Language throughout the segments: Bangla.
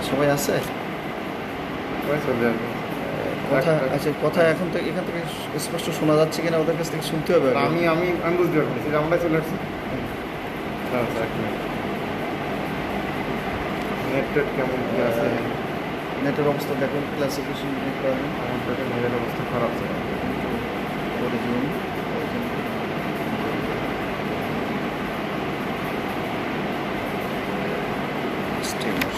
সবাই আছে? কথা আচ্ছা, কথা এখন থেকে এখান থেকে স্পষ্ট শোনা যাচ্ছে কিনা ওদের কাছ থেকে শুনতে হবে আগে। আমি আমি আমি বুঝতে পারছি আমরা চলে আসছি। আচ্ছা, এক মিনিট। নেটওয়ার্ক কেমন কি আছে? নেটের অবস্থা দেখুন, ক্লাসিফিকেশন আমার তো নেটের অবস্থা খারাপ ছিল। Origin steamer.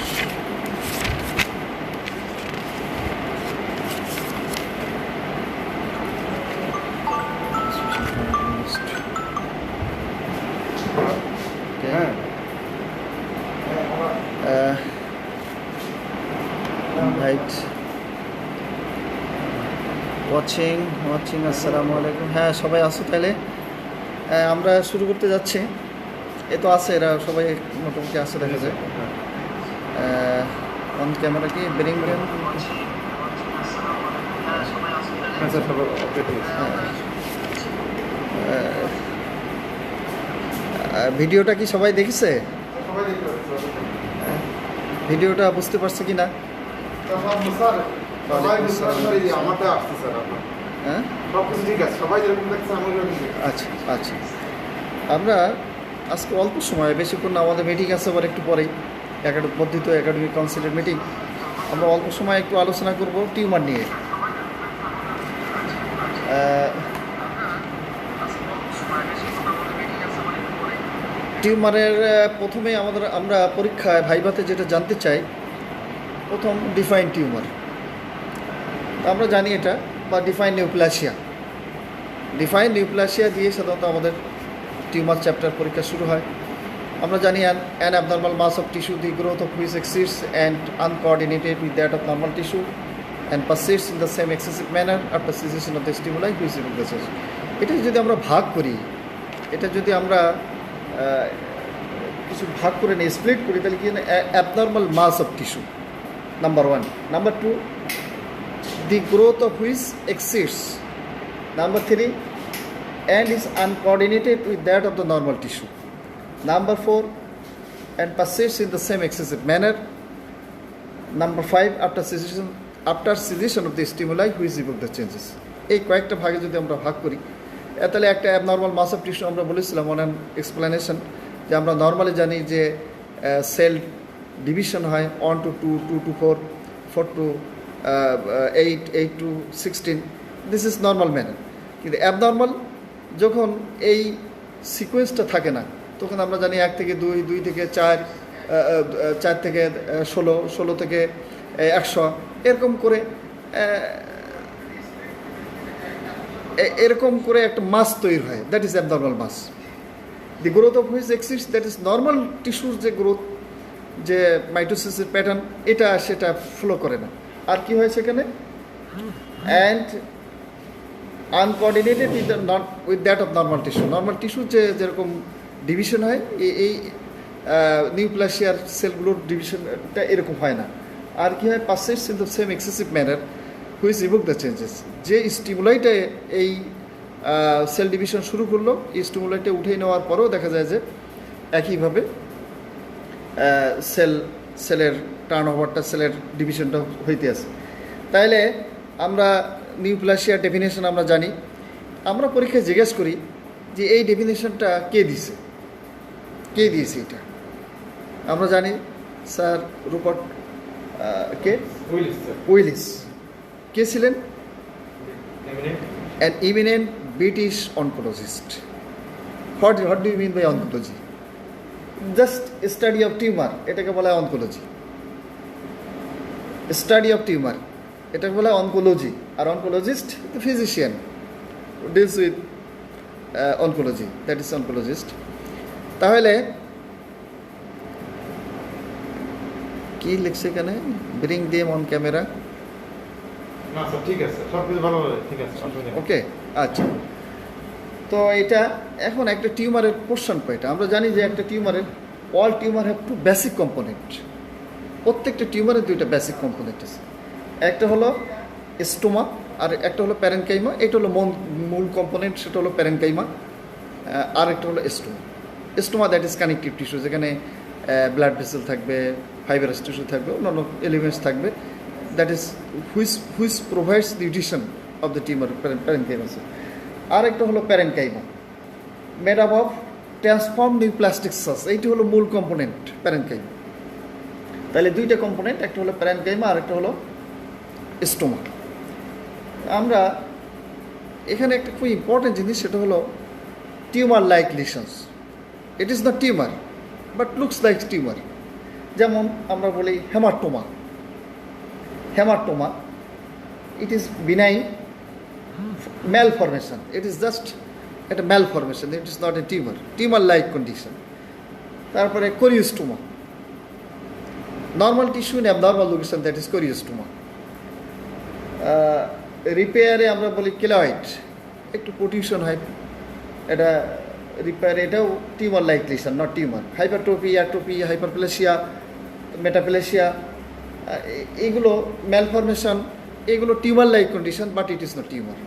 হ্যাঁ রাইট, ওয়াচিং আসসালামু আলাইকুম। হ্যাঁ, সবাই আসো তাহলে। আমরা শুরু করতে যাচ্ছি। এ তো আছে, এরা সবাই মোটামুটি আছে দেখা যায়। অন ক্যামেরা কি ব্রিং দেম। আচ্ছা, সব ওকে, ঠিক আছে। ভিডিওটা কি সবাই দেখেছে? সবাই দেখতে পাচ্ছি। ভিডিওটা বুঝতে পারছে কি না? আমারটা আসছে স্যার, আপনার হ্যাঁ, সব কিছু ঠিক আছে, সবাই যেরকম দেখছে আমার যেরকম দেখছে। আচ্ছা আচ্ছা। আমরা আজকে অল্প সময়, বেশিক্ষণ না, আমাদের মিটিং আছে আবার একটু পরেই, বর্ধিত একাডেমিক কাউন্সিলের মিটিং। আমরা অল্প সময় একটু আলোচনা করব টিউমার নিয়ে। টিউমারের প্রথমে আমরা পরীক্ষায় ভাইভাতে যেটা জানতে চাই, প্রথম ডিফাইন টিউমার। আমরা জানি এটা, বা ডিফাইন নিউপ্লাসিয়া দিয়ে সাধারণত আমাদের টিউমার চ্যাপ্টার পরীক্ষা শুরু হয়। আমরা জানি an abnormal mass of tissue, the growth of which exceeds and uncoordinated with that of normal tissue and persists in the same excessive manner after cessation of the stimuli which replaces. এটা যদি আমরা ভাগ করি, এটা যদি আমরা কিছু ভাগ করে নিই, স্প্লিট করি, তাহলে কি abnormal mass of tissue number 1, number 2 the growth of which exceeds, number 3 and is uncoordinated with that of the normal tissue, number 4 and persists in the same excessive manner, number 5 after cessation of the stimuli which evoke the changes. এই কয়েকটা ভাগে যদি আমরা ভাগ করি, তাহলে একটা অ্যাবনর্মাল মাস অফ টিস্যু আমরা বলেছিলাম অন অ্যান এক্সপ্লেনেশন, যে আমরা নর্মালি জানি যে সেল ডিভিশন হয় 1 to 2, 2 to 4, 4 to 8, 8 to 16, this is normal manner. কিন্তু অ্যাবনর্মাল যখন এই সিকোয়েন্সটা থাকে না, তখন আমরা জানি 1 থেকে 2, 2 থেকে 4, 4 থেকে 16, 16 থেকে 100, এরকম করে একটা মাস তৈরি হয়, that is abnormal mass. The growth of which exists, that is normal টিস্যুর যে গ্রোথ, যে মাইটোসিসের প্যাটার্ন, এটা সেটা ফলো করে না। আর কি হয় সেখানে, and uncoordinated with that of normal tissue. Normal টিস্যুর যেরকম ডিভিশন হয়, এই নিউপ্লাসিয়ার সেলগুলোর ডিভিশনটা এরকম হয় না। আর কি হয়, persists in the same excessive manner which evoke the changes. যে স্টিমুলাইটা এই সেল ডিভিশন শুরু করলো, এই স্টিমুলাইটা উঠে নেওয়ার পরেও দেখা যায় যে একইভাবে সেলের টার্ন ওভারটা, সেলের ডিভিশনটা হইতে আছে। তাইলে আমরা নিউপ্লাসিয়ার ডেফিনেশন আমরা জানি। আমরা পরীক্ষায় জিজ্ঞেস করি যে এই ডেফিনেশনটা কে দিয়েছে এটা। আমরা জানি স্যার রুপার্ট উইলিস কে ছিলেন, an eminent British oncologist. What do you mean by oncology? Just study of tumour, এটাকে বলা হয় অনকোলজি। স্টাডি অফ টিউমার, এটাকে বলা হয় অনকোলজি। আর oncologist the physician deals with oncology, that is oncologist. তাহলে কি লিখছে এখানে, ব্রিং দেম অন ক্যামেরা। না স্যার, ঠিক আছে, সব কিছু ভালো হবে, ঠিক আছে, ওকে, আচ্ছা। তো এটা এখন একটা টিউমারের পোর্শন কয়টা? আমরা জানি যে একটা টিউমারের, all tumour have to basic component. প্রত্যেকটা টিউমারের 2টা বেসিক কম্পোনেন্ট আছে। একটা হলো স্টোমা আর একটা হলো প্যারেনকাইমা। এটা হলো মূল কম্পোনেন্ট, সেটা হলো প্যারেনকাইমা। আর একটা হলো stroma. That is connective tissue, যেখানে ব্লাড ভেসেল থাকবে, ফাইবারাস টিস্যু থাকবে, অন্যান্য এলিমেন্টস থাকবে, that is which provides nutrition of the tumour প্যারেনকাইমাসে। আর একটা হলো parenchyma, made up of transform neoplastic সাস, এইটি হলো মূল কম্পোনেন্ট প্যারেনকাইমা। তাহলে দুইটা কম্পোনেন্ট, একটা হলো প্যারেনকাইমা আর একটা হলো স্টোমা। আমরা এখানে একটা খুব ইম্পর্টেন্ট জিনিস, সেটা হলো tumour like লিশনস। It is not tumour but looks like tumour. যেমন আমরা বলি haematoma, haematoma it is benign malformation, it is just a malformation, it is not a tumor like condition. তারপরে choristoma, normal tissue in abnormal location, that is choristoma. রিপেয়ারে আমরা বলি কেলয়েড, একটু প্রোটিউশন হয়, এটা রিপেয়ার, এটাও tumour like lesion, not tumour. Hypertrophy, atrophy, hyperplasia, metaplasia, এগুলো ম্যালফরমেশন, এগুলো tumour like condition, but it is not tumour.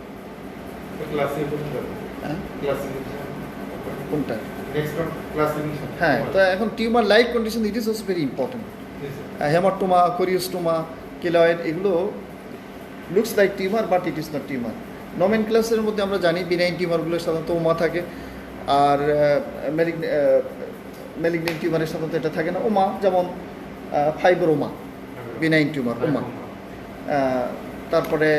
কোনটা? হ্যাঁ, তো এখন tumour like condition, it is also very important. Haematoma, choristoma, keloid, এগুলো looks like tumour but it is not tumour. নমেন ক্লাসের মধ্যে আমরা জানি বিনাইন টিউমারগুলো সাধারণত ওমা থাকে, আর ম্যালিগনেন্ট টিউমারের সাধারণত এটা থাকে না, ওমা, যেমন ফাইব্রোমা, বিনাইন টিউমার ওমা। তারপরে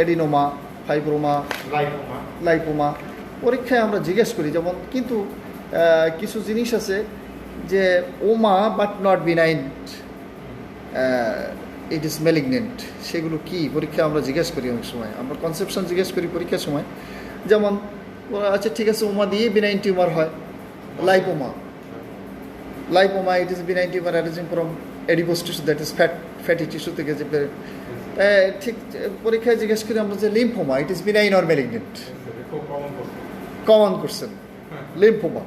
এডিনোমা, ফাইব্রোমা, লাইপোমা। পরীক্ষায় আমরা জিজ্ঞেস করি যেমন, কিন্তু কিছু জিনিস আছে যে ওমা but not benign, it is malignant, সেগুলো কি পরীক্ষায় আমরা জিজ্ঞেস করি। অনেক সময় আমরা কনসেপশন জিজ্ঞেস করি পরীক্ষার সময়, যেমন আচ্ছা ঠিক আছে, ওমা দিয়ে বিনাইন টিউমার হয়, lipoma, lipoma it is benign tumour arising from adipose tissue, that is fatty tissue থেকে যে ঠিক পরীক্ষায় জিজ্ঞেস করি আমরা যে lymphoma, it is benign or malignant, common question lymphoma.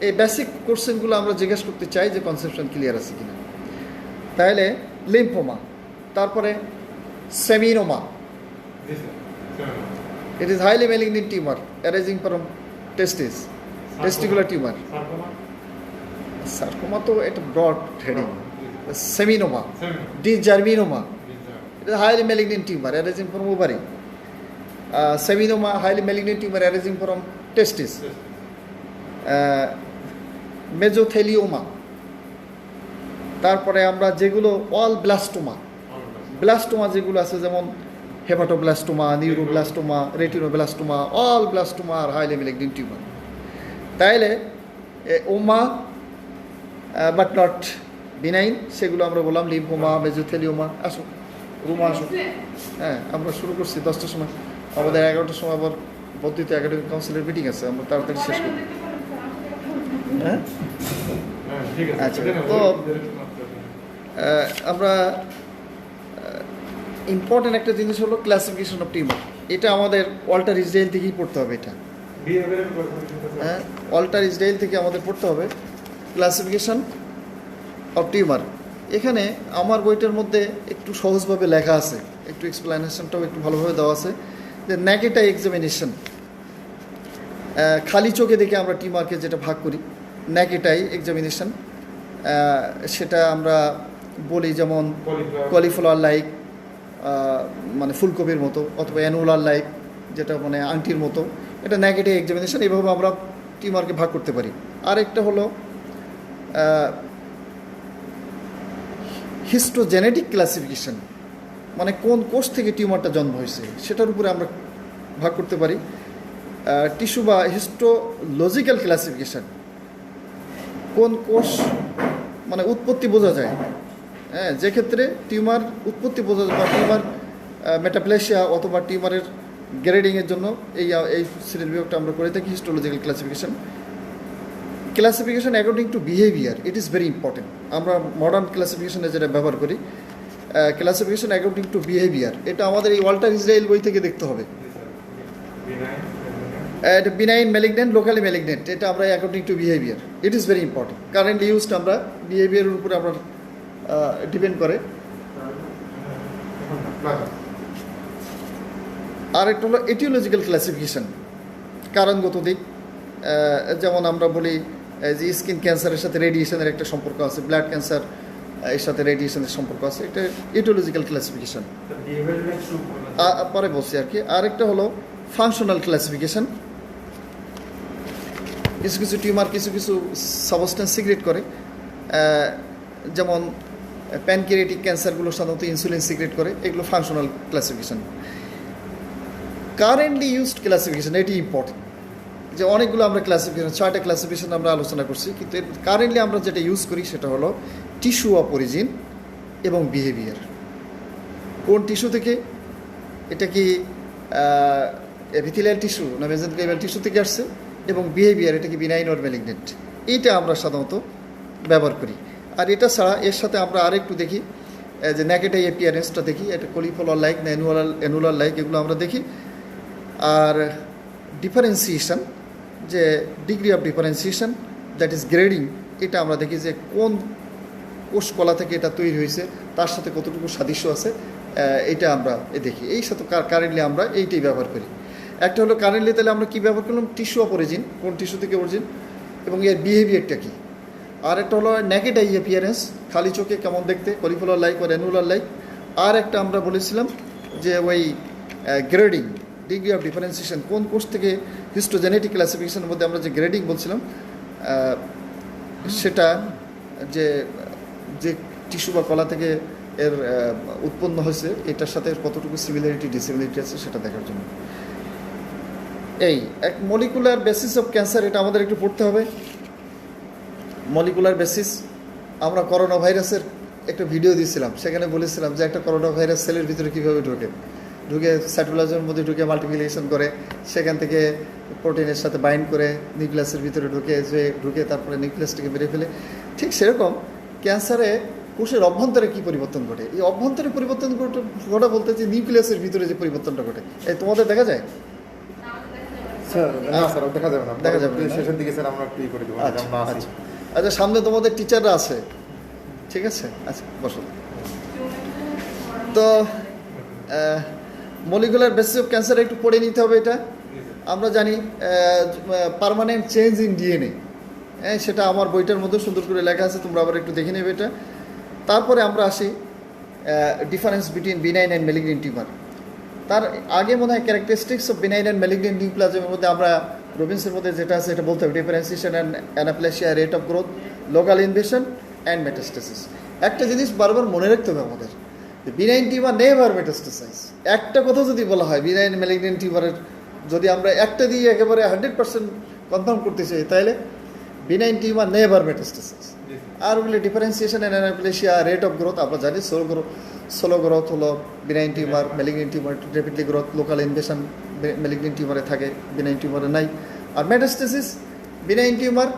এই বেসিক কোশ্চেনগুলো আমরা জিজ্ঞেস করতে চাই যে কনসেপশন ক্লিয়ার আছে কিনা। তাহলে লিম্ফোমা, তারপরে seminoma, it is highly malignant tumour arising from testicular tumour. Sarcoma তো এটা broad heading. Seminoma, dysgerminoma, it is highly malignant tumor arising from ovary. Seminoma, highly malignant tumor arising from testis. Mesothelioma, তারপরে আমরা যেগুলো অল ব্লাস্টোমা, ব্লাস্টোমা যেগুলো আছে যেমন hepatoblastoma, neuroblastoma, retinoblastoma, all blastoma are highly malignant tumour. তাইলে ওমা বাট নট বিনাইন, সেগুলো আমরা বললাম লিম্ফোমা, মেজোথেলিওমা। আসুন রুমা আসুন। হ্যাঁ, আমরা শুরু করছি 10টার সময়, আমাদের 11টার সময় আবার বর্ধিত একাডেমিক কাউন্সিলের মিটিং আছে, আমরা তাড়াতাড়ি শেষ করি। হ্যাঁ আচ্ছা, তো আমরা ইম্পর্টেন্ট একটা জিনিস হলো ক্লাসিফিকেশন অফ টিউমার। এটা আমাদের ওয়াল্টার ইসরায়েল থেকেই পড়তে হবে। এটা হ্যাঁ, ওয়াল্টার ইসরায়েল থেকে আমাদের পড়তে হবে ক্লাসিফিকেশন অফ টিউমার। এখানে আমার বইটার মধ্যে একটু সহজভাবে লেখা আছে, একটু এক্সপ্লেনেশনটাও একটু ভালোভাবে দেওয়া আছে, যে নেগেটিভ এক্সামিনেশন, খালি চোখে দেখে আমরা টিউমারকে যেটা ভাগ করি, নেগেটিভ এক্সামিনেশন, সেটা আমরা বলি যেমন কলিফ্লাওয়ার লাইক, মানে ফুলকপির মতো, অথবা অ্যানুলার লাইক, যেটা মানে আংটির মতো, এটা নেগেটিভ এক্সামিনেশন। এইভাবে আমরা টিউমারকে ভাগ করতে পারি। আরেকটা হলো হিস্টোজেনেটিক ক্লাসিফিকেশন, মানে কোন কোষ থেকে টিউমারটা জন্ম হয়েছে সেটার উপরে আমরা ভাগ করতে পারি। টিস্যু বা হিস্টোলজিক্যাল ক্লাসিফিকেশন, কোন কোষ মানে উৎপত্তি বোঝা যায়, হ্যাঁ, যে ক্ষেত্রে টিউমার উৎপত্তি বোঝা যায় বা টিউমার মেটাপ্লেসিয়া অথবা টিউমারের গ্রেডিংয়ের জন্য এই শ্রেণীর বিভাগটা আমরা করে থাকি histological classification. Classification according to behaviour, it is very important. আমরা মডার্ন ক্লাসিফিকেশনে যেটা ব্যবহার করি, ক্লাসিফিকেশন অ্যাকর্ডিং টু বিহেভিয়ার, এটা আমাদের এই ওয়াল্টার ইসরায়েল বই থেকে দেখতে হবে। এটা বিনাইন, ম্যালিগনেন্ট, লোকালি ম্যালিগনেন্ট, এটা আমরা according to behaviour, it is very important. Currently used আমরা বিহেভিয়ারের উপরে আমরা ডিপেন্ড করে। আর একটা হলো এটিওলজিক্যাল ক্লাসিফিকেশন, কারণগত দিক, যেমন আমরা বলি যে স্কিন ক্যান্সারের সাথে রেডিয়েশনের একটা সম্পর্ক আছে, ব্লাড ক্যান্সার এর সাথে রেডিয়েশনের সম্পর্ক আছে, এটা ইটিওলজিক্যাল ক্লাসিফিকেশন। পরে বলছি আর কি। আরেকটা হলো ফাংশনাল ক্লাসিফিকেশন। কিছু কিছু টিউমার কিছু কিছু সাবস্টেন্স সিক্রেট করে, যেমন প্যানক্রিয়াটিক ক্যান্সারগুলো সাধারণত ইনসুলিন সিক্রেট করে, এগুলো functional classification. Currently used classification, এটি ইম্পর্টেন্ট, যে অনেকগুলো আমরা ক্লাসিফিকেশন 6টা ক্লাসিফিকেশন আমরা আলোচনা করছি, কিন্তু কারেন্টলি আমরা যেটা ইউজ করি সেটা হলো টিস্যু অফ অরিজিন এবং বিহেভিয়ার। কোন টিস্যু থেকে, এটা কি এপিথেলিয়াল টিস্যু না মেজেনকাইমাল টিস্যু থেকে আসছে, এবং বিহেভিয়ার এটা কি বিনাইন অর ম্যালিগনেন্ট, এইটা আমরা সাধারণত ব্যবহার করি। আর এটা ছাড়া এর সাথে আমরা আরেকটু দেখি যে নেকেট আই অ্যাপিয়ারেন্সটা দেখি, এটা কলিফলার লাইক না অ্যানুলার লাইক, এগুলো আমরা দেখি। আর ডিফারেন্সিয়েশন, যে degree of differentiation that is grading, এটা আমরা দেখি যে কোন কোষ কলা থেকে এটা তৈরি হয়েছে, তার সাথে কতটুকু সাদৃশ্য আছে, এটা আমরা দেখি। এই সাথে কারেন্টলি আমরা এইটাই ব্যবহার করি। একটা হলো কারেন্টলি, তাহলে আমরা কী ব্যবহার করলাম, টিস্যু অফ অরিজিন, কোন টিস্যু থেকে অরিজিন এবং এর বিহেভিয়ারটা কী। আর একটা হলো নেকেট আই অ্যাপিয়ারেন্স, খালি চোখে কেমন দেখতে, কলিফলার লাইক বা অ্যানুলার লাইক। আর একটা আমরা বলেছিলাম যে ওই গ্রেডিং, ডিগ্রি অফ ডিফারেন্সিয়েশন, কোন কোষ থেকে হিস্টোজেনেটিক ক্লাসিফিকেশনের মধ্যে আমরা যে গ্রেডিং বলছিলাম, সেটা যে যে টিস্যু বা কলা থেকে এর উৎপন্ন হয়েছে, এটার সাথে কতটুকু সিমিলারিটি ডিসিমিলারিটি আছে সেটা দেখার জন্য। এই এক মলিকুলার বেসিস অফ ক্যান্সার, এটা আমাদের একটু পড়তে হবে। মলিকুলার বেসিস, আমরা করোনা ভাইরাসের একটা ভিডিও দিয়েছিলাম, সেখানে বলেছিলাম যে একটা করোনা ভাইরাস সেলের ভিতরে কীভাবে ঢুকে সাইটোপ্লাজমের মধ্যে ঢুকে মাল্টিপ্লিকেশন করে, সেখান থেকে প্রোটিনের সাথে বাইন্ড করে নিউক্লিয়াসের ভিতরে ঢুকে তারপরে নিউক্লিয়াসটাকে বেড়ে ফেলে। ঠিক সেরকম ক্যান্সারে কোষের অভ্যন্তরে কী পরিবর্তন ঘটে, এই অভ্যন্তরে পরিবর্তন ঘটা বলতে যে নিউক্লিয়াসের ভিতরে যে পরিবর্তনটা ঘটে, এই তোমাদের দেখা যায়? দেখা যাবে না, দেখা যাবে না। শেষের দিকে স্যার আমরা একটু করে দেবো। আচ্ছা, সামনে তোমাদের টিচাররা আছে, ঠিক আছে? আচ্ছা, বসো। তো মলিকুলার বেসিস অফ ক্যান্সার একটু পড়ে নিতে হবে। এটা আমরা জানি পার্মানেন্ট চেঞ্জ ইন ডিএনএ, সেটা আমার বইটার মধ্যে সুন্দর করে লেখা আছে, তোমরা আবার একটু দেখে নেবে এটা। তারপরে আমরা আসি difference between benign and malignant tumour. তার আগে মনে হয় characteristics of benign and malignant নিউপ্লাজমের মধ্যে আমরা রবিন্সের মধ্যে যেটা আছে এটা বলতে হবে, differentiation and anaplasia, rate of growth, local invasion and metastasis. একটা জিনিস বারবার মনে রাখতে হবে আমাদের, বিনাইন টিউমার নেভার মেটাস্টেসাইজ। একটা কথা যদি বলা হয় বিনাইন ম্যালিগনেন্ট টিউমারের, যদি আমরা একটা দিয়ে একেবারে 100% কনফার্ম করতে চাই, তাহলে বিনাইন টিউমার নেভার মেটাস্টেসাইজ। আর ওগুলো differentiation and anaplasia, rate of growth, আমরা জানি স্লো গ্রোথ হলো benign tumour, malignant tumour rapidly growth, local invasion malignant টিউমারে থাকে, বিনাইন টিউমারে নাই। আর metastasis, benign tumour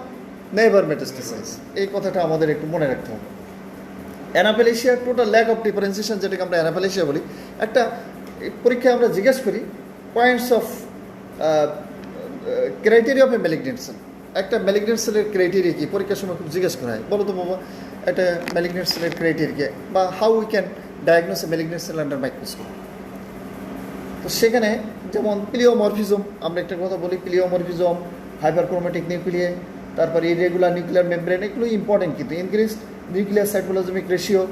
never metastasise, এই কথাটা আমাদের একটু মনে রাখতে হবে। Anaplasia, total lack of differentiation, যেটাকে আমরা অ্যানাপ্লেসিয়া বলি। একটা পরীক্ষায় আমরা জিজ্ঞেস করি points of criteria of a malignant cell. একটা ম্যালিগনেন্ট সেলের ক্রাইটেরিয়া কি, পরীক্ষার সময় খুব জিজ্ঞেস করা হয়, বলো তো বাবা একটা ম্যালিগনেন্ট সেলের ক্রাইটেরিয়া, বা how we can diagnose a malignant cell under microscope. তো সেখানে যেমন প্লিওমরফিজম, আমরা একটা কথা বলি, প্লিওমরফিজম, হাইপারক্রোমেটিক নিউক্লিয়ে, তারপরে ইরেগুলার নিউক্লিয়ার মেমব্রেন, এগুলো ইম্পর্টেন্ট কিন্তু। ইনক্রিজড নিউক্লিয়ার সাইটোপ্লাজমিক রেশিও,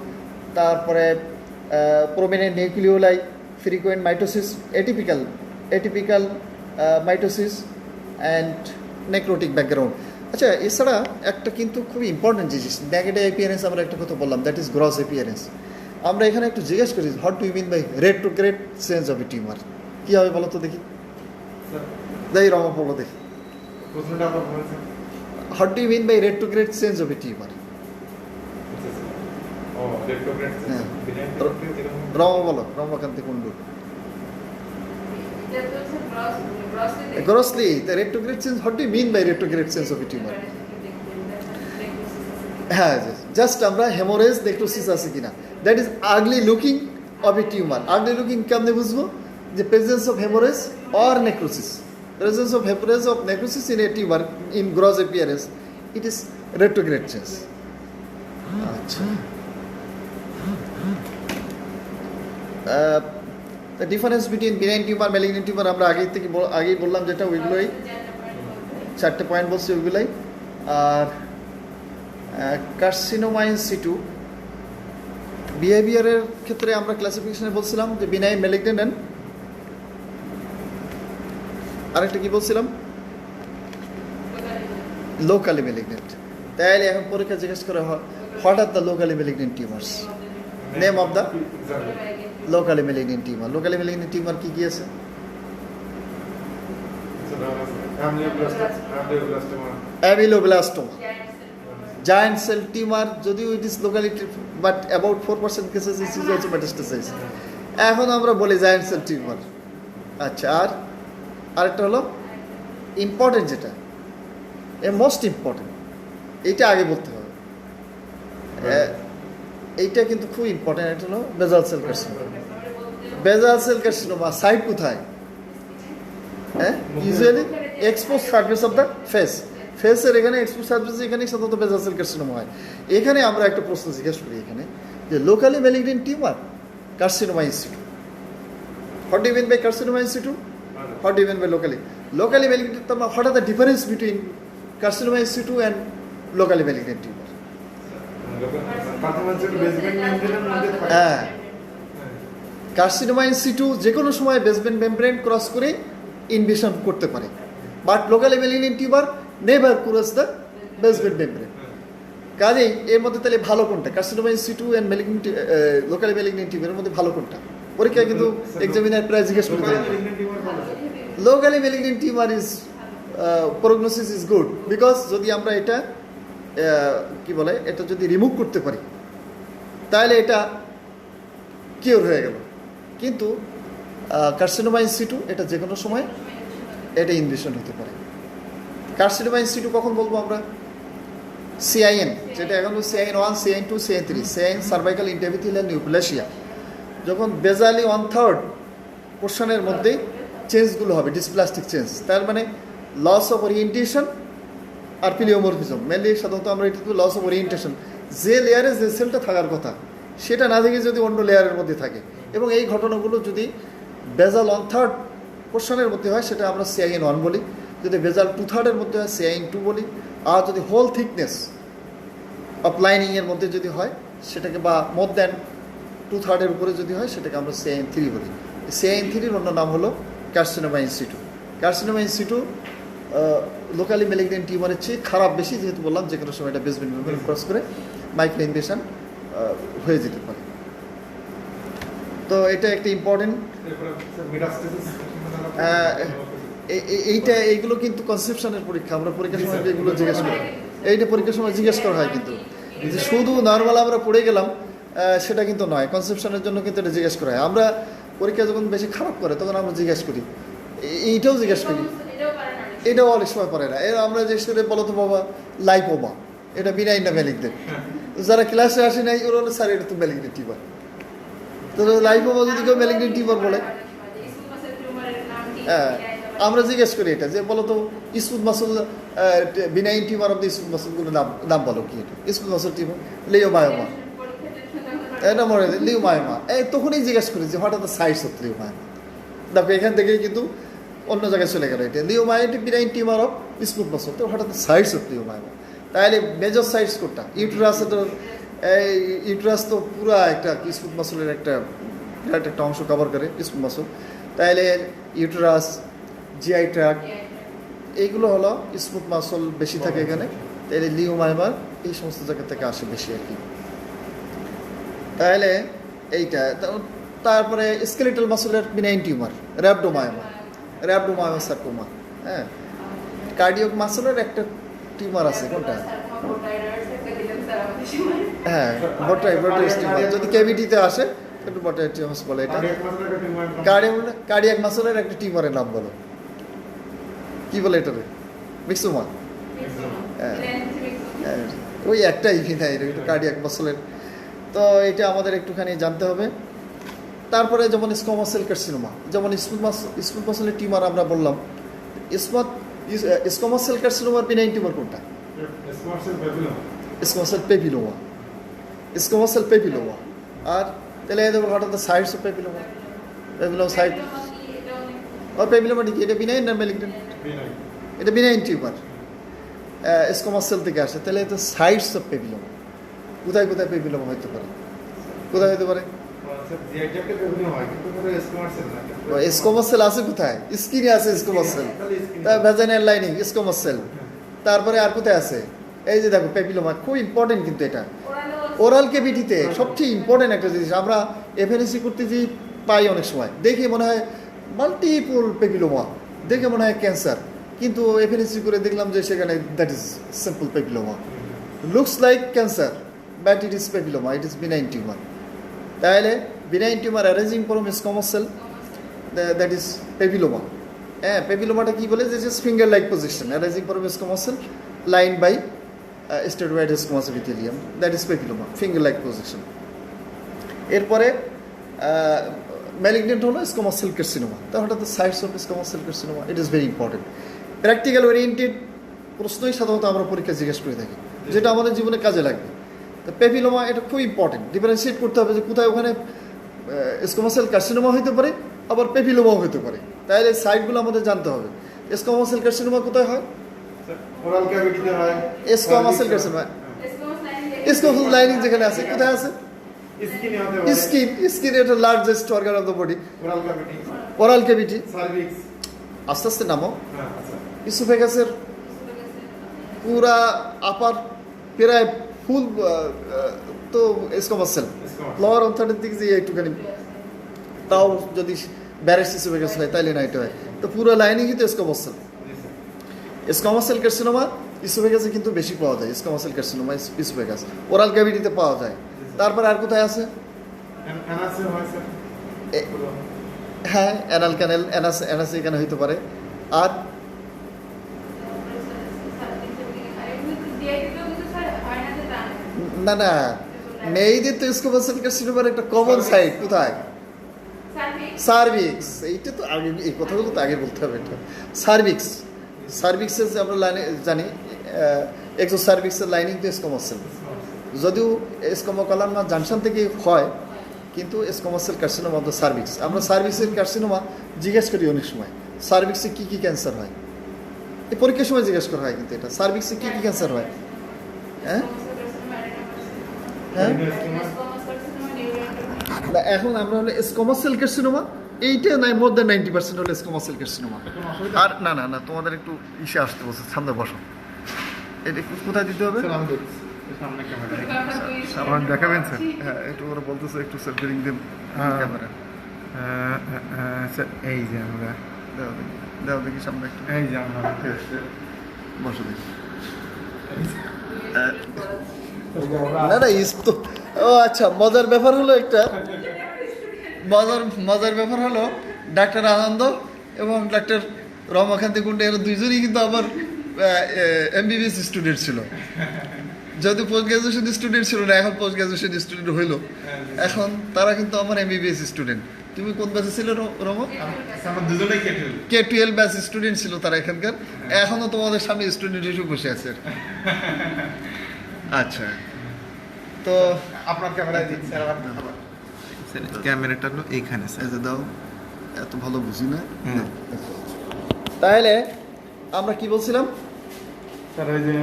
তারপরে prominent nucleoli, frequent mitosis, atypical mitosis and necrotic background. আচ্ছা, এছাড়া একটা কিন্তু খুবই ইম্পর্টেন্ট জিনিস, নেগেটিভ অ্যাপিয়ারেন্স, আমরা একটা কথা বললাম, দ্যাট ইজ গ্রস অ্যাপিয়ারেন্স। আমরা এখানে একটু জিজ্ঞেস করি, what do you mean by retrograde change of a tumour? কী হবে বলো তো দেখি, যাই রমা বলো দেখি, what do you mean by retrograde change of a tumour? Rama বলো, Ramakanti Kundu. Grossly, the retrograde sense, what do you mean by retrograde sense of a tumor? হ্যাঁ, জাস্ট আমরা হেমোরেজ নেক্রোসিস আছে কিনা, that is ugly looking of a tumour. Ugly looking কেমনে বুঝবো? যে presence of haemorrhage or necrosis, presence of haemorrhage of necrosis in a tumour in gross appearance, it is retrograde change. আচ্ছা, the difference between benign tumour malignant tumour আমরা আগেই বললাম, যেটা ওইগুলোই 4টে পয়েন্ট বলছি, ওইগুলোই আর কার্সিনোমা ইন সিটু বিহেভিয়ারের ক্ষেত্রে আমরা ক্লাসিফিকেশনে বলছিলাম যে বিনাইন ম্যালিগন্যান্ট অ্যান্ড আরেকটা কি বলছিলাম লোকালি ম্যালিগন্যান্ট। তাইলে এখন পরীক্ষা জিজ্ঞেস করা হয় what are the locally malignant tumours, name of the locally malignant tumour. Locally malignant tumour কি কি আছে? অ্যামিলোব্লাস্টোমা, giant cell tumor, যদিও it is locally but about 4% cases it is also metastasized। এখন আমরা বলি giant cell tumor। আচ্ছা, আর আরেকটা হলো ইম্পর্টেন্ট, যেটা মোস্ট ইম্পর্টেন্ট, এইটা আগে বলতে হবে, এইটা কিন্তু খুব ইম্পর্টেন্ট। এটা হলো basal cell carcinoma. Basal cell carcinoma site কোথায়? হ্যাঁ, usually expose surface of the face, ফেসের এখানে এক্সপোজ সারফেস, এখানে সাধারণত বেজাল সেল কার্সিনোমা হয়। এখানে আমরা একটা প্রশ্ন জিজ্ঞেস করি এখানে যে locally malignant tumour carcinoma in situ, what do you mean by carcinoma in situ, what do you mean by locally malignant tumour, what are the difference between carcinoma in situ and locally malignant tumour? হ্যাঁ, কার্সিনোমা ইন সিটু যে কোনো সময় বেসমেন্ট মেমব্রেন ক্রস করে ইনভেশন করতে পারে, but locally malignant tumour never cross the basement membrane. কাজেই এর মধ্যে তাহলে ভালো কোনটা? Carcinoma in situ and malignant locally malignant টিউমারের মধ্যে ভালো কোনটা? পরীক্ষায় কিন্তু এক্সামিনার প্রায় জিজ্ঞেস করে দেয়। Locally malignant tumour is prognosis is good, because যদি আমরা এটা কি বলে, এটা যদি রিমুভ করতে পারি তাহলে এটা কিওর হয়ে গেল। কিন্তু কার্সিনোমা ইন সিটু এটা যে কোনো সময় এটা ইনভেশন হতে পারে। কার্সিনোমা ইন সিটু কখন বলবো আমরা? সিআইএন, যেটা এখন CIN 1, CIN 2, CIN 3, CIN cervical intraepithelial neoplasia, যখন বেজালি 1/3 পোর্শনের মধ্যে চেঞ্জগুলো হবে, ডিসপ্লাস্টিক চেঞ্জ, তার মানে লস অফ ওরিয়েন্টেশন আর পিলিওমরফিজম। মেনলি সাধারণত আমরা এটা তো লস অফ ওরিয়েন্টেশন, যে লেয়ারে যে সেলটা থাকার কথা সেটা না থেকে যদি অন্য লেয়ারের মধ্যে থাকে, এবং এই ঘটনাগুলো যদি বেজাল 1/3 পোর্শনের মধ্যে হয় সেটা আমরা সিআইএন 1 বলি, যদি বেজাল 2/3 মধ্যে হয় সিআইএন 2 বলি, আর যদি হোল থিকনেস অফ লাইনিংয়ের মধ্যে যদি হয় সেটাকে, বা মোর দ্যান 2/3 উপরে যদি হয় সেটাকে আমরা সিআইএন 3 বলি। সিআইএন 3-র অন্য নাম হলো carcinoma in situ. Carcinoma in situ locally malignant টিউমারের চেয়ে খারাপ বেশি, যেহেতু বললাম যে কোনো সময় এটা বেসমেন্ট মেমব্রেন ক্রস করে মাইক্রো ইনভেশন হয়ে যেতে পারে। তো এটা একটা ইম্পর্টেন্ট। এইগুলো কিন্তু কনসেপশনের পরীক্ষা, আমরা পরীক্ষার সময় এগুলো জিজ্ঞেস করি, এইটা পরীক্ষার সময় জিজ্ঞেস করা হয়, কিন্তু যে শুধু নর্মাল আমরা পড়ে গেলাম সেটা কিন্তু নয়, কনসেপশনের জন্য কিন্তু এটা জিজ্ঞেস করা হয়। আমরা পরীক্ষা যখন বেশি খারাপ করে তখন আমরা জিজ্ঞেস করি, এইটাও জিজ্ঞেস করি, এটাও অনেক সময় পারে না। এর আমরা যে সেটা বলো তো বাবা লাইপোমা, এটা বিনাইন না ম্যালিগন্যান্ট, যারা ক্লাসে আসে নাই ওরা হলো স্যার এটা তো ম্যালিগন্যান্ট টিউমার। তো লাইপোমা যদি কেউ ম্যালিগন্যান্ট টিউমার বলে, হ্যাঁ আমরা জিজ্ঞেস করি এটা যে বলো তো smooth muscle benign tumour of the smooth মাসলগুলোর নাম বলো কি? এটা স্মুথ মাসল টিউমার লিওমায়োমা, এটা মনে হয় লিওমায়োমা। তখনই জিজ্ঞেস করি যে what are the sites of leiomyoma. দেখো এখান থেকেই কিন্তু অন্য জায়গায় চলে গেল। এটা লিওমায়োমা, এটা benign tumour of smooth muscle, তো what are the sites of leiomyoma. তাহলে মেজর সাইডস কোনটা? ইউটেরাস, ইউটেরাস তো পুরো একটা স্মুথ মাসলের একটা বিরাট একটা অংশ কভার করে স্মুথ মাসল। তাহলে ইউটেরাস, জিআই ট্র্যাক্ট, এইগুলো হলো স্মুথ মাসল বেশি থাকে এখানে। তাহলে লিওমায়োমা এই সমস্ত জায়গা থেকে আসে বেশি আর কি। তাহলে এইটা, তারপরে স্কেলেটাল মাসলের বিনাইন টিউমার র্যাবডোমায়োমা, র্যাবডোমায়োমা সার্কোমা। হ্যাঁ, কার্ডিয়াক মাসলের একটা টিউমার আছে, কোনটা? হ্যাঁ, বটাইটিস টিউমার, যদি ক্যাভিটিতে আসে একটু বটাইটিস বলে। এটা কার্ডিয়াক মাসলের একটা টিউমারের নাম বলো, কি বলে এটারে? মিক্সোমা। হ্যাঁ, ওই একটাই ভিনাই একটু কার্ডিয়াক মাসলের। তো এটা আমাদের একটুখানি জানতে হবে। তারপরে যেমন স্কোমা সেল কার্সিনোমা, যেমন স্মুথ মাসলের টিউমার আমরা বললাম। স্কোমা সেল কার্সিনোমার বিনাইন টিউমার কোনটা? Squamous cell papilloma, squamous cell papilloma. আর তাহলে এই দেখো what are the sites of papilloma? Papilloma site ও পেপিলোমা কি? এটা বিনাইন না ম্যালিগন্যান্ট? এটা বিনাইন টিউমার। স্কোমাস সেল থেকে আসে, তাহলে তো সাইডস অফ পেপিলোমা। কোথায় কোথায় পেপিলোমা হতে পারে? কোথায় হতে পারে? স্কোমাস সেল আছে কোথায়? স্কিনে আছে squamous cell, vaginal lining squamous cell. তারপরে আর কোথায় আছে? এই যে দেখো পেপিলোমা, খুব ইম্পর্টেন্ট কিন্তু এটা ওরাল কেভিটিতে সবচেয়ে ইম্পর্টেন্ট একটা জিনিস। আমরা এফএনএসি করতে যে পাই অনেক সময়, দেখে মনে হয় মাল্টিপল পেপিলোমা, দেখে মনে হয় ক্যান্সার, কিন্তু এফএনএসি করে দেখলাম যে সেখানে that is simple papilloma, looks like cancer but it is papilloma, it is benign tumour. তাহলে benign tumour arising from squamous cell, that is papilloma. হ্যাঁ, পেপিলোমাটা কি বলে? This is finger like position arising from squamous cell line by steroid squamous epithelium, that is papilloma, finger like position. এরপরে ম্যালিগনেন্ট হলো স্কোমাস সেল কার্সিনোমা। তাহলে তো sites of squamous cell carcinoma, it is very important. Practical oriented প্রশ্নই সাধারণত আমরা পরীক্ষা জিজ্ঞেস করে থাকি, যেটা আমাদের জীবনে কাজে লাগবে। তো পেপিলোমা এটা খুব ইম্পর্টেন্ট, ডিফারেন্সিয়েট করতে হবে যে কোথায় ওখানে স্কোমাস সেল কার্সিনোমা হতে পারে, আবার পেপিলোমাও হতে পারে। তাহলে সাইডগুলো আমাদের জানতে হবে। স্কোমাস সেল কার্সিনোমা কোথায় হয়? ওরাল ক্যাভিটিতে হয়। Squamous cell carcinoma squamous lining যেখানে আছে, কোথায় আছে? স্কিনে হতে পারে। স্কিন এটা largest organ of the body, oral cavity, oral cavity. Cervix. আস্তে আস্তে নামো। হ্যাঁ, আচ্ছা। ইসোফেগাসের পুরা আপার প্রায় ফুল তো স্কোমাস সেল, লোয়ার অন্থানের দিকে যে একটুখানি, তাও যদি ব্যারেস্ট ইসোফেগাস হয় তাইলে না এটা হয়। তো পুরো লাইনিংই তো squamous cell. Squamous cell carcinoma ইসোফেগাসে কিন্তু বেশি পাওয়া যায়, squamous cell carcinoma oesophagus oral ক্যাভিটিতে পাওয়া যায়। তারপরে আর কোথায় আছে? অ্যানাসে হয় স্যার। হ্যাঁ, অ্যানাল ক্যানেল, অ্যানাস এখানে হইতে পারে। আর না না, মেয়েদের তো স্কোমাস সেল কার্সিনোমার একটা কমন সাইট কোথায়? সার্ভিক্স। এইটা তো আগে, এই কথাগুলো তো আগে বলতে হবে। এটা সার্ভিক্স, সার্ভিক্সের যে আমরা জানি এক্সো সার্ভিক্সের লাইনিং তো স্কোমাস সেল, যদিও স্কোমোকলামা জাংশন থেকে হয়, কিন্তু squamous cell carcinoma of the cervix. আমরা সার্ভিক্সের কার্সিনোমা জিজ্ঞেস করি অনেক সময়, সার্ভিক্সে কী কী ক্যান্সার হয়, এই পরীক্ষার সময় জিজ্ঞেস করা হয়। কিন্তু এটা সার্ভিক্সে কী কী ক্যান্সার হয়? হ্যাঁ হ্যাঁ, না, এখন আমরা হলো স্কোমাস সেল কার্সিনোমা, এইটা নাই, মোর দ্যান 90% হলো স্কোমাস সেল কার্সিনোমা। আর না না না, তোমাদের একটু ইসে আসতে বলছে, সামনে বসো। এটা একটু কোথায় দিতে হবে? সামনে ক্যামেরা। আমার দেখাবেন স্যার? হ্যাঁ, একটু ওরা বলতেছে একটু স্যার বেরিং দেন ক্যামেরা। স্যার এই যে আমরা, দাও দেখি সামনে একটু, এই যে আমরা বসো দেখি। না না, ইস তো, ও আচ্ছা, মজার ব্যাপার হলো একটা, মজার ব্যাপার হলো ডাক্তার আনন্দ এবং ডাক্তার রমাকান্তি কুণ্ডে, এরা দুইজনই কিন্তু আমার এমবিবিএস স্টুডেন্ট ছিল। যদি পোস্ট গ্রাজুয়েশন স্টুডেন্ট ছিল না, এখন পোস্ট গ্রাজুয়েশন স্টুডেন্ট হইলো। এখন তারা কিন্তু আমার এমবিবিএস স্টুডেন্ট। তুমি কোন ব্যাচে ছিল রমা? K12 ব্যাচ স্টুডেন্ট ছিল তারা এখানকার, এখনো তোমাদের সামনে স্টুডেন্ট হিসেবে বসে আছে। আচ্ছা, তো আপনার ক্যামেরায় দিচ্ছি। ক্যামেরাটা হলো এইখানে স্যার। এই যে দাও, এত ভালো বুঝি না। তাহলে আমরা কি বলছিলাম? স্যার ওই যে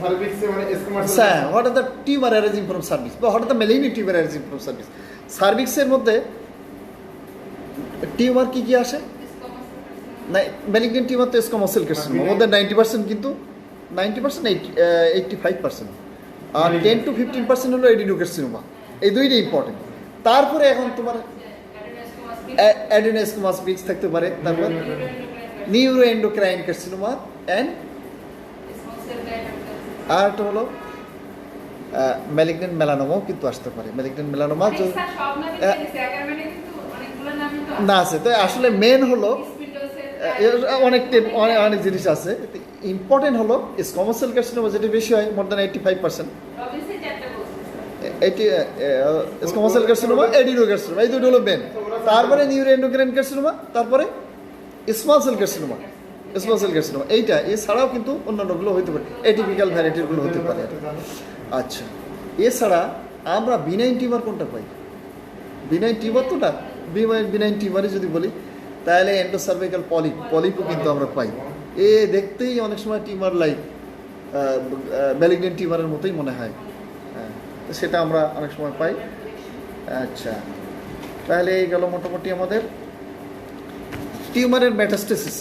সার্ভিক্সে মানে squamous cell. Sir, what are the tumour arising from cervix, বা what are the malignant tumour arising from cervix? সার্ভিক্সের মধ্যে টিউমার কি কি আসে? না, মেলিগনেন্ট টিউমার তো স্কোমাস সেল কার্সিনোমা, মধ্যে 90% কিন্তু 90%, 85%, আর 10 to 15% হলো এডিনোকার্সিনোমা। এই দুইটাই ইম্পর্টেন্ট। তারপরে এখন তোমার অ্যাডেনোস্কোমাস পিক্স থাকতে পারে, তারপর নিউরোএন্ডোক্রাইন কার্সিনোমা অ্যান্ড আর একটা হলো ম্যালিগনেন্ট মেলানোমাও কিন্তু আসতে পারে। ম্যালিগনেন্ট মেলানোমা না আছে, তো আসলে মেন হলো অনেক জিনিস আছে। ইম্পর্টেন্ট হলো স্কোমাস সেল কার্সিনোমা, যেটা বেশি হয়, more than 85%। Squamous cell carcinoma, adenocarcinoma, এই দুটো হলো মেন। তারপরে নিউরোএন্ডোক্রাইন কার্সিনোমা, তারপরে small cell carcinoma, small cell carcinoma. এইটা এছাড়াও কিন্তু অন্যান্যগুলো হতে পারে, এটিপিক্যাল ভ্যারাইটিগুলো হতে পারে। আচ্ছা, এছাড়া আমরা বিনাইন টিউমার কোনটা পাই? বিনাইন টিউমার তো না, বিনাইন টিউমারে যদি বলি তাহলে এন্ডোসার্ভাইকাল পলিপও কিন্তু আমরা পাই। দেখতেই অনেক সময় টিউমার লাইক, ম্যালিগনেন্ট টিউমারের মতোই মনে হয়। হ্যাঁ, তো সেটা আমরা অনেক সময় পাই। আচ্ছা, তাহলে এই গেল মোটামুটি আমাদের টিউমারের metastasis.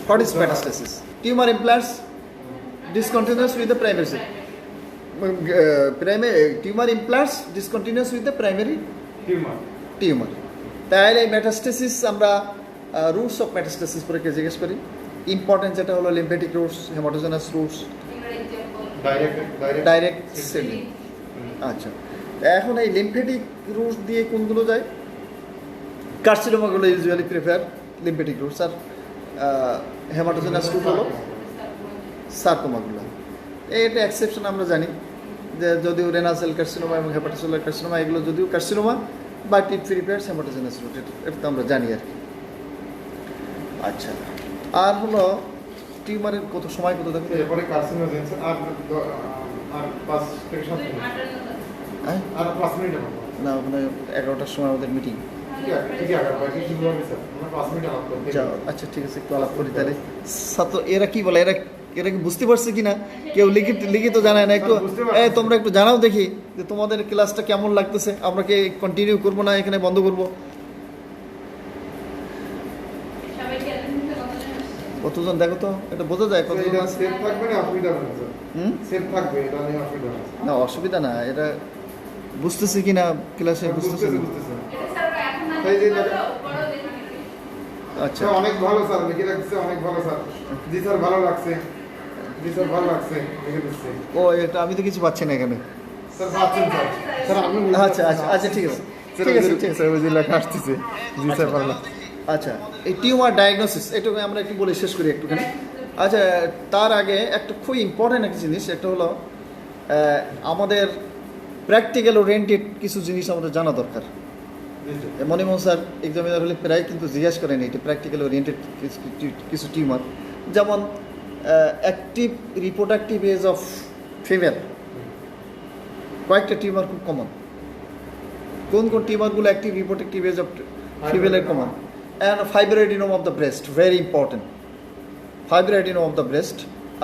What is metastasis? Tumour implants discontinuous with the primary cell. Tumour implants discontinuous with the primary tumour. তাহলে মেটাস্টেসিস আমরা রুটস অফ মেটাস্টেসিস পরে কে জিজ্ঞেস করি। ইম্পর্টেন্ট যেটা হলো lymphatic roots, haematogenous roots, direct selling. আচ্ছা, এখন এই লিম্ফেটিক রুটস দিয়ে কোনগুলো যায়? কার্সিনোমাগুলো ইউজুয়ালি প্রিফার লিম্ফেটিক রুটস, আর হেমাটোজেনাস রুট হলো সার্কোমাগুলো। এটা এক্সেপশন আমরা জানি যে যদিও রেনাল সেল কার্সিনোমা এবং হেপাটোসেলুলার কার্সিনোমা এগুলো যদিও carcinoma, but it prefers haematogenous route, এটা তো আমরা জানি আর কি। আচ্ছা, আর হলো টিউমারের কত সময় কত দেখো? এরপরে কার্সিনোজেন আর 5 থেকে 7 মিনিট। হ্যাঁ, আর 5 মিনিট হবে না, ওখানে 11টার সময় আমাদের মিটিং। ঠিক আছে আগে বাকি শুরু হবে স্যার, আমরা 5 মিনিট আলাপ করতে। আচ্ছা, ঠিক আছে, একটু আলাপ করি তাহলে। ছাত্র এরা কি বলে, এরা কি বুঝতে পারছে কিনা? কেউ লিখিত জানায় না, একটু তোমরা একটু জানাও দেখি যে তোমাদের ক্লাসটা কেমন লাগতেছে। আমরা কি কন্টিনিউ করবো না এখানে বন্ধ করবো? কতজন দেখো তো, এটা বোঝা যায় কতজন এটা আছে? সেফ থাকবে না, অসুবিধা হবে না স্যার। হুম, সেফ থাকবে, এটা নিয়ে অসুবিধা হবে না অসুবিধা না, এটা বুঝতেছে কিনা ক্লাসে বুঝতেছে না। আচ্ছা, স্যার অনেক ভালো স্যার, লিখে রাখছে অনেক ভালো স্যার। জি স্যার, ভালো লাগছে। জি স্যার, ভালো লাগছে, লিখে দিচ্ছে। ও এটা আমি তো কিছু পাচ্ছি না এখানে। স্যার পাচ্ছেন স্যার। স্যার আপনি আচ্ছা আচ্ছা আচ্ছা, ঠিক আছে ঠিক আছে, ওই যে লেখা আসতেছে। জি স্যার, ভালো লাগছে। আচ্ছা, এই টিউমার ডায়াগনোসিস এটা আমরা একটু বলে শেষ করি একটুখানি। আচ্ছা, তার আগে একটা খুব ইম্পর্টেন্ট একটা জিনিস, একটা হলো আমাদের প্র্যাকটিক্যাল ওরিয়েন্টেড কিছু জিনিস আমাদের জানা দরকার। মনিমোহন স্যার এক্সামিনার হলে প্রায় কিন্তু জিজ্ঞাসা করেন এটি প্র্যাকটিক্যাল ওরিয়েন্টেড কিছু টিউমার, যেমন active reproductive age of female. কয়েকটা টিউমার খুব কমন। কোন কোন টিউমারগুলো অ্যাক্টিভ রিপ্রোডাক্টিভ এজ অফ ফিমেলের common? And fibroadenoma of the breast, very important. Fibroadenoma of the breast,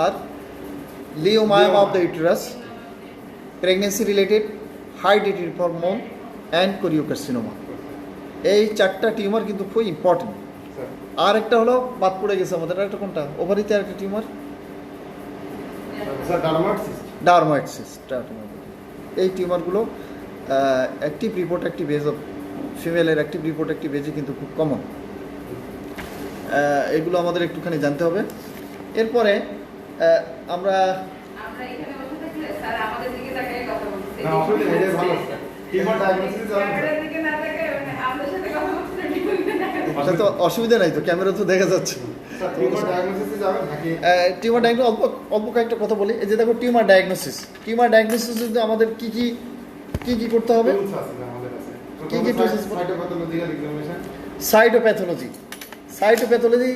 আর leiomyoma of the uterus, pregnancy related, হাই ডিটেড হরমোন, অ্যান্ড কোরিওকার্সিনোমা। এই 4টা টিউমার কিন্তু খুব ইম্পর্টেন্ট। স্যার আর একটা হলো বাদ পড়ে গেছে আমাদের, একটা কোনটা? ওভারিতে আর একটা tumour, sir dermatosis. Dermoid cyst. এই টিউমারগুলো অ্যাক্টিভ রিপ্রোডাক্টিভ এজ অফ ফিমেলের অ্যাক্টিভ রিপ্রোডাক্টিভ এজে কিন্তু খুব কমন। এগুলো আমাদের একটুখানি জানতে হবে। এরপরে আমরা না অসুবিধা নেই, এটা ভালো স্যার। টিউমার ডায়াগনোসিস জানেন স্যার? এটা তো অসুবিধা নাই তো, ক্যামেরা তো দেখা যাচ্ছে। স্যার টিউমার ডায়াগনোসিস যাবেন নাকি? টিউমার ডায়াগনোসিস অল্প কয়েকটা কথা বলি। এই যে দেখো টিউমার ডায়াগনোসিস যদি আমাদের কি কি করতে হবে? টুলস আছে আমাদের কাছে। কি কি tools আছে? সাইটোপ্যাথোলজিক্যাল এক্সামিনেশন। সাইটোপ্যাথোলজি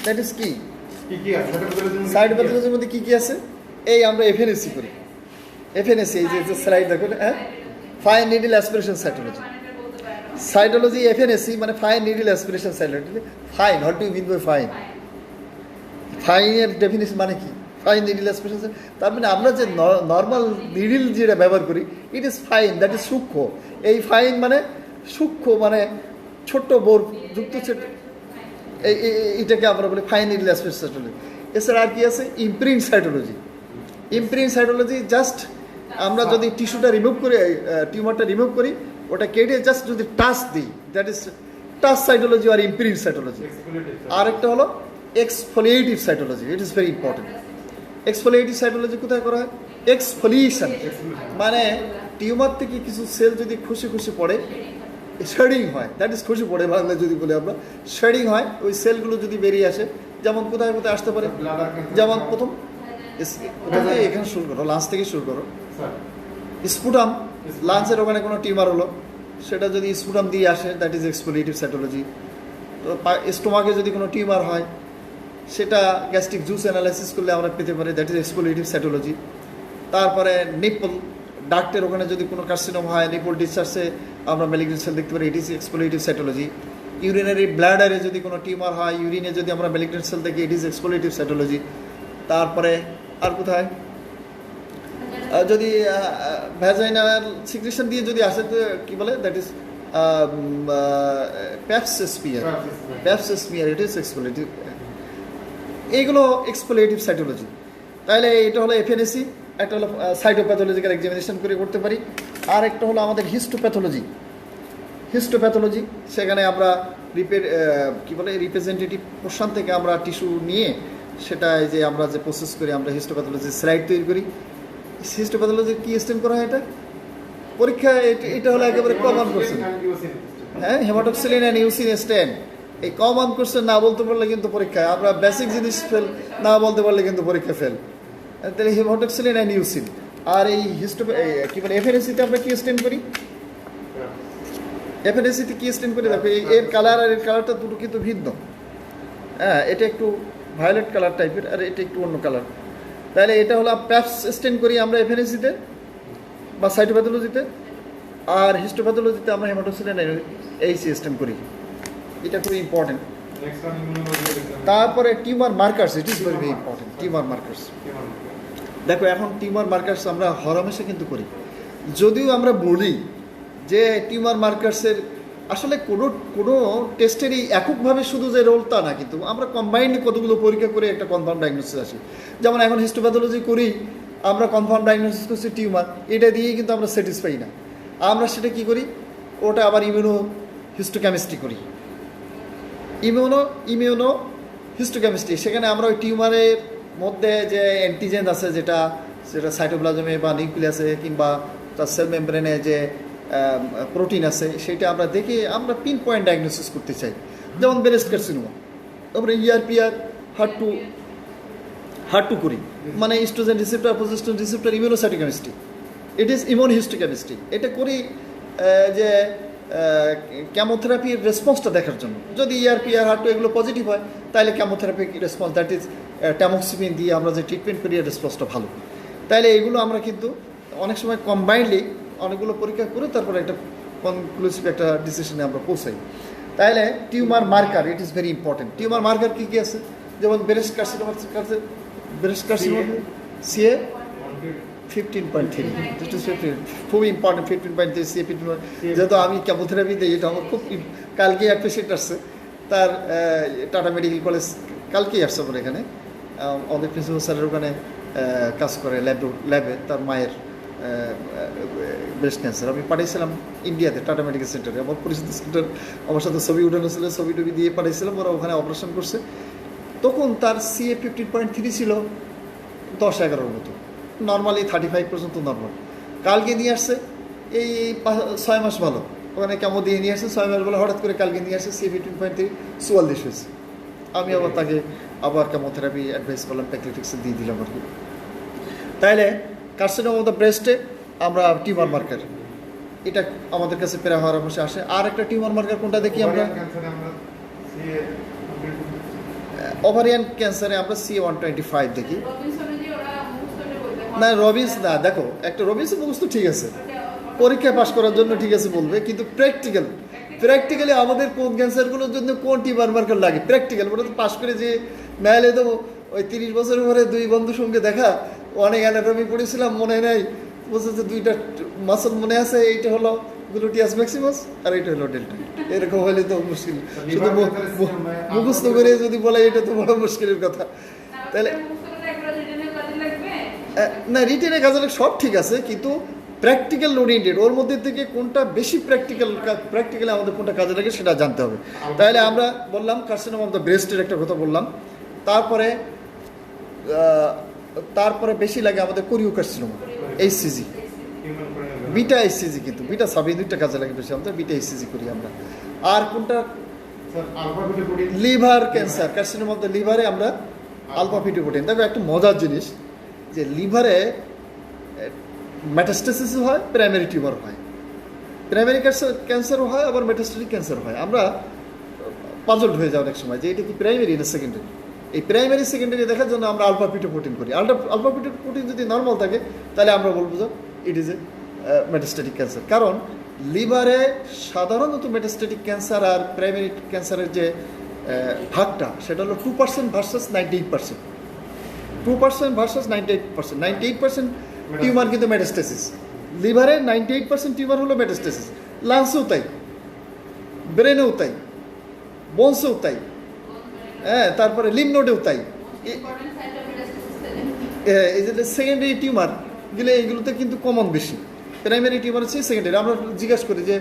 দ্যাট ইজ কি? কি আছে সাইটোপ্যাথোলজির মধ্যে কি আছে? এই আমরা এফএনএসি করি। এফএনএসি এই যে স্লাইড দেখুন, হ্যাঁ, fine needle aspiration cytology. Cytology FNAC মানে fine needle aspiration cytology. Fine, what do you mean by fine? ফাইনের ডেফিনেশন মানে কি? ফাইন নিডল অ্যাসপিরেশন, তার মানে আমরা যে নর্মাল নিডল যেটা ব্যবহার করি, it is fine, that is সূক্ষ্ম। এই ফাইন মানে সূক্ষ্ম, মানে ছোট্ট বোর যুক্ত এটাকে আমরা বলি ফাইন নিডল অ্যাসপিরেশন সাইটোলজি। এছাড়া আর কি আছে? Imprint cytology. Imprint cytology just আমরা যদি টিস্যুটা রিমুভ করি, টিউমারটা রিমুভ করি, ওটা কেটে জাস্ট যদি টাচ দিই, দ্যাট ইজ টাচ সাইটোলজি আর ইমপ্রিন্ট সাইটোলজি। আরেকটা হলো exfoliative cytology, it is very important. Exfoliative cytology কোথায় করা হয়? এক্সফোলিয়েশন মানে টিউমার থেকে কিছু সেল যদি খুশি পড়ে, শেডিং হয়, দ্যাট ইজ খুশি পড়ে বাংলায় যদি বলি আমরা, শেডিং হয়, ওই সেলগুলো যদি বেরিয়ে আসে, যেমন কোথায় আসতে পারে? যেমন প্রথম এখানে শুরু করো, লাঞ্চ থেকে শুরু করো। স্পুটাম, লাঞ্চের ওখানে কোনো টিউমার হলো, সেটা যদি স্পুটাম দিয়ে আসে, দ্যাট ইজ এক্সফোলিয়েটিভ সাইটোলজি। তো স্টোমাকে যদি কোনো টিউমার হয়, সেটা গ্যাস্ট্রিক জুস অ্যানালাইসিস করলে আমরা পেতে পারি, দ্যাট ইজ এক্সফোলিয়েটিভ সাইটোলজি। তারপরে নিপল ডাক্টের ওখানে যদি কোনো কার্সিনোম হয়, নিপল ডিসচার্জে আমরা ম্যালিগনেন্ট সেল দেখতে পারি, it is exfoliative cytology. Urinary ব্লাডারে যদি কোনো টিউমার হয়, ইউরিনে যদি আমরা ম্যালিগনেন্ট সেল দেখি, ইট ইজ এক্সফোলিয়েটিভ সাইটোলজি। তারপরে আর কোথায় যদি ভ্যাজাইনাল সিক্রেশন দিয়ে যদি আসে তো কি বলে that is pap smear. Pap smear it is exfoliative. এইগুলো এক্সপোলেটিভ সাইটোলজি। তাহলে এটা হলো এফএনএসি, একটা হলো সাইটোপ্যাথোলজিক্যাল এক্সামিনেশন করে করতে পারি, আর একটা হলো আমাদের হিস্টোপ্যাথোলজি। হিস্টোপ্যাথোলজি সেখানে আমরা কি বলে রিপ্রেজেন্টেটিভ পোর্শন থেকে আমরা টিস্যু নিয়ে সেটা যে আমরা যে প্রসেস করি, আমরা হিস্টোপ্যাথোলজি স্লাইড তৈরি করি। হিস্টোপ্যাথোলজি কি স্টেম করা হয় এটা পরীক্ষায়, এটা হলো একেবারে কমন কোশ্চেন। হ্যাঁ, হেমাটোক্সিলিন অ্যান্ড ইউসিন স্টেন, এই কমন কোশ্চেন না বলতে পারলে কিন্তু পরীক্ষায়, আমরা বেসিক জিনিস ফেল না বলতে পারলে কিন্তু পরীক্ষা ফেল। তাহলে হেমাটোক্সিলিন অ্যান্ড ইউসিন। আর এই কি বলে এফএনএসিতে আমরা কি স্টেন করি, এফএনএসিতে কি স্টেন করি দেখো, এর কালার আর এর কালারটা দুটো কিন্তু ভিন্ন। হ্যাঁ, এটা একটু ভায়োলেট কালার টাইপের আর এটা একটু অন্য কালার। তাহলে এটা হলো প্যাপস স্টেন করি আমরা এফএনএসিতে বা সাইটোপ্যাথোলজিতে, আর হিস্টোপ্যাথোলজিতে আমরা হেমাটোক্সিলিন এইচি স্টেন করি। এটা খুবই ইম্পর্টেন্ট। তারপরে tumour markers, it is very important. Tumour markers দেখো, এখন টিউমার মার্কার্স আমরা হরহামেশা কিন্তু করি, যদিও আমরা বলি যে টিউমার মার্কার্সের আসলে কোনো টেস্টেরই এককভাবে শুধু যে রোল তা না, কিন্তু আমরা কম্বাইন্ড কতগুলো পরীক্ষা করে একটা কনফার্ম ডায়াগনোসিস আসি। যেমন এখন হিস্টোপ্যাথোলজি করি, আমরা কনফার্ম ডায়াগনোসিস করছি টিউমার, এটা দিয়েই কিন্তু আমরা স্যাটিসফাই না। আমরা সেটা কি করি, ওটা আবার ইমিউনো হিস্টোকেমিস্ট্রি করি, ইমিউনো হিস্টোকেমিস্ট্রি। সেখানে আমরা ওই টিউমারের মধ্যে যে অ্যান্টিজেন আছে, যেটা সাইটোপ্লাজমে বা নিউক্লিয়াসে কিংবা তার সেল মেমব্রেনে যে প্রোটিন আছে, সেটা আমরা দেখে আমরা পিন পয়েন্ট ডায়াগনোসিস করতে চাই। যেমন ব্রেস্ট কার্সিনোমা, আমরা ইআরপিআর হার্ট টু করি, মানে oestrogen receptor, progesterone receptor, immunocytochemistry, it is immune histochemistry. এটা করি যে কেমোথেরাপির রেসপন্সটা দেখার জন্য। যদি ইআরপিআর হার্ট টু এগুলো পজিটিভ হয়, তাহলে chemotherapeutic response, that is tamoxifen দিয়ে আমরা যে ট্রিটমেন্ট করি, রেসপন্সটা ভালো। তাহলে এগুলো আমরা কিন্তু অনেক সময় কম্বাইন্ডলি অনেকগুলো পরীক্ষা করে তারপরে একটা কনক্লুসিভ একটা ডিসিশনে আমরা পৌঁছাই। তাহলে tumour marker, it is very important. Tumour marker কী কী আছে, যেমন breast carcinoma, CA 15.3, this is 15, খুবই ইম্পর্টেন্ট। 15.3 সিএ 15, যেহেতু আমি কেমোথেরাপি দিই, এটা আমার খুব। কালকে এক পেশেন্ট আসছে, তার টাটা মেডিকেল কলেজ কালকেই আসছে আমার এখানে, আমাদের প্রিন্সিপাল স্যারের ওখানে কাজ করে ল্যাবে, তার মায়ের ব্রেস্ট ক্যান্সার। আমি পাঠিয়েছিলাম ইন্ডিয়াতে টাটা মেডিকেল সেন্টারে, আমার পরিচিত সেন্টার, আমার সাথে ছবি উঠানো ছিল, ছবি টবি দিয়ে পাঠিয়েছিলাম, ওরা ওখানে অপারেশন করছে। তখন তার সিএ 15.3 ছিল 10-11 মতো, নর্মালি 35 পর্যন্ত নর্মাল। কালকে নিয়ে আসছে এই 6 মাস ভালো, ওখানে কেমন দিয়ে নিয়ে আসছে 6 মাস ভালো, হঠাৎ করে কালকে নিয়ে আসছে সিএ 15.3 44 হয়েছে। আমি আবার তাকে আবার কেমোথেরাপি অ্যাডভাইস করলাম, প্যাকলেটিক্স দিয়ে দিলাম আর কি। তাহলে কার্সিনোমা অফ দ্য ব্রেস্টে আমরা টিউমার মার্কার, এটা আমাদের কাছে প্রায় হওয়ার অবশ্যই আসে। আর একটা টিউমার মার্কার কোনটা দেখি আমরা, ওভারিয়ান ক্যান্সারে আমরা সিএ 125 দেখি। না রবিন্স না, দেখো একটা রবিন্স মুখস্থ ঠিক আছে, পরীক্ষায় পাশ করার জন্য ঠিক আছে বলবে, কিন্তু প্র্যাকটিক্যালি আমাদের কোন ক্যান্সারগুলোর জন্য কোন টিউমার মার্কার লাগে, প্র্যাকটিক্যাল ওটা তো পাশ করে যে নাইলে তো ওই 30 বছরের পরে 2 বন্ধুর সঙ্গে দেখা, অনেক অ্যানাটমি পড়েছিলাম, মনে নেই, বলছে যে 2টা মাসল মনে আছে, এইটা হলো গ্লুটিয়াস ম্যাক্সিমাস আর এইটা হলো ডেল্টা। এরকম হলে তো মুশকিল, শুধু মুখস্থ করে যদি বলে এটা তো বড় মুশকিলের কথা। তাহলে না, রিটেনে কাজে সব ঠিক আছে, কিন্তু প্র্যাকটিক্যাল ওরিয়েন্টেড, ওর মধ্যে থেকে কোনটা বেশি প্র্যাকটিক্যালি আমাদের কোনটা কাজে লাগে সেটা জানতে হবে। তাহলে আমরা বললাম কার্সিনোমা অফ দ্য ব্রেস্টের একটা কথা বললাম। তারপরে বেশি লাগে আমাদের কোরিও কার্সিনোমা, এইচসিজি, বিটা এইচসিজি, কিন্তু বিটা সাবই 2টা কাজে লাগে বেশি, আমাদের বিটা এইচসিজি করি আমরা। আর কোনটা, liver cancer, carcinoma of the লিভারে আমরা আলফা ফিটোপ্রোটিন। দেখো একটা মজার জিনিস, যে লিভারে মেটাস্টাসিসও হয়, প্রাইমারি টিউমার হয়, প্রাইমারি ক্যান্সারও হয়, আবার মেটাস্টেটিক ক্যান্সার হয়। আমরা পাজলড হয়ে যাওয়ার এক সময় যে এটা কি প্রাইমারি না সেকেন্ডারি। এই প্রাইমারি সেকেন্ডারি দেখার জন্য আমরা আলফা ফিটোপ্রোটিন করি। আলফা ফিটোপ্রোটিন যদি নর্মাল থাকে, তাহলে আমরা বলবো যে it is a metastatic cancer. কারণ লিভারে সাধারণত মেটাস্টেটিক ক্যান্সার আর প্রাইমারি ক্যান্সারের যে ভাগটা, সেটা হলো 2% ভার্সাস 98%। 2% ভার্সাস 98%। 98% টিউমার কিন্তু মেটাস্টেসিস, লিভারে 98% টিউমার হলো মেটাস্টেসিস, লাংসেও তাই, ব্রেনেও তাই, বোনসেও তাই, হ্যাঁ, তারপরে লিম্ফ নোডেও তাই। এই যে সেকেন্ডারি টিউমার গেলে এইগুলোতে কিন্তু কমন বেশি, প্রাইমারি টিউমার হচ্ছে সেকেন্ডারি। আমরা জিজ্ঞাসা করি যে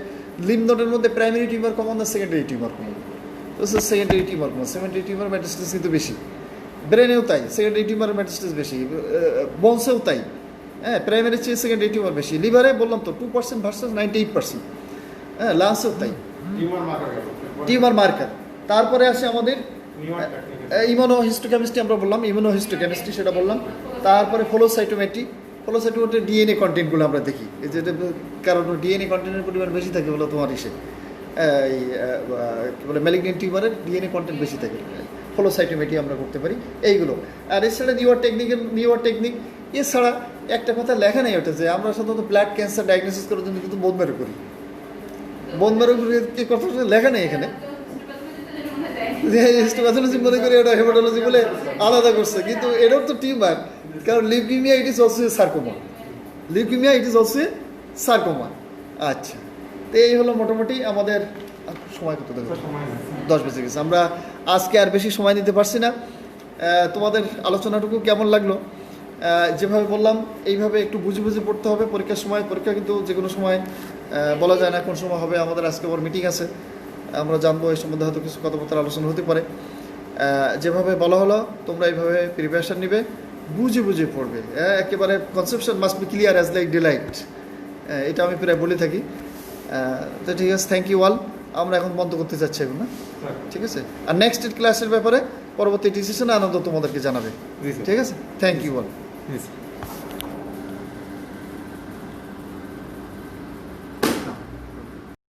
লিম্ফ নোডের মধ্যে প্রাইমারি টিউমার কমন না সেকেন্ডারি টিউমার কমন? তো secondary tumour common, secondary tumour metastasis কিন্তু বেশি, ব্রেনেও তাই, সেকেন্ডারি টিউমার মেটাস্টেসিস বেশি, বোনসেও তাই, হ্যাঁ, প্রাইমারি চেয়ে সেকেন্ডারি টিউমার বেশি। লিভারে বললাম তো 2% ভার্সাস 98%, হ্যাঁ, লাংসেও তাই, টিউমার মার্কার। তারপরে আসে আমাদের ইমিউনোহিস্টোকেমিস্ট্রি, আমরা বললাম ইমিউনোহিস্টোকেমিস্ট্রি, সেটা বললাম। তারপরে ফ্লোসাইটোমেট্রি, ফ্লোসাইটোমেট্রি ডিএনএ কন্টেন্টগুলো আমরা দেখি, এই যে কারণ ডিএনএ কন্টেন্টের পরিমাণ বেশি থাকে বলে তোমার কী বলে ম্যালিগনেন্ট টিউমারের ডিএনএ কন্টেন্ট বেশি থাকে, ফ্লোসাইটোমেট্রি আমরা করতে পারি এইগুলো। আর এছাড়া নিউয়ার টেকনিক এছাড়া একটা কথা লেখা নেই ওটা, যে আমরা সাধারণত ব্লাড ক্যান্সার ডায়াগনোসিস করার জন্য কিন্তু বোন ম্যারো করি, বোন ম্যারো কথা লেখা নেই এখানে, হিস্টোপ্যাথোলজি মনে করি ওটা হেমাটোলজি বলে আলাদা করছে, কিন্তু এটাও তো টিউমার, কারণ leukaemia it is also a sarcoma, leukaemia it is also a sarcoma. আচ্ছা, তো এই হলো মোটামুটি আমাদের সময় কত দেখো 10 বেজে গেছে, আমরা আজকে আর বেশি সময় নিতে পারছি না। তোমাদের আলোচনাটুকু কেমন লাগলো? যেভাবে বললাম এইভাবে একটু বুঝে বুঝে পড়তে হবে পরীক্ষার সময়। পরীক্ষা কিন্তু যে কোনো সময় বলা যায় না কোন সময় হবে। আমাদের আজকে আবার মিটিং আছে, আমরা জানবো এই সম্বন্ধে হয়তো কিছু কথাবার্তার আলোচনা হতে পারে। যেভাবে বলা হলো তোমরা এইভাবে প্রিপারেশান নিবে, বুঝে বুঝে পড়বে, একেবারে conception must be clear as like delight, এটা আমি প্রায় বলে থাকি। তো ঠিক আছে, থ্যাংক ইউ অল। আমরা এখন বন্ধ করতে যাচ্ছি এখন, না? ঠিক আছে, আর নেক্সট ক্লাসের ব্যাপারে পরবর্তী ডিসিশনে আনন্দ তোমাদেরকে জানাবে। ঠিক আছে, থ্যাংক ইউ অল।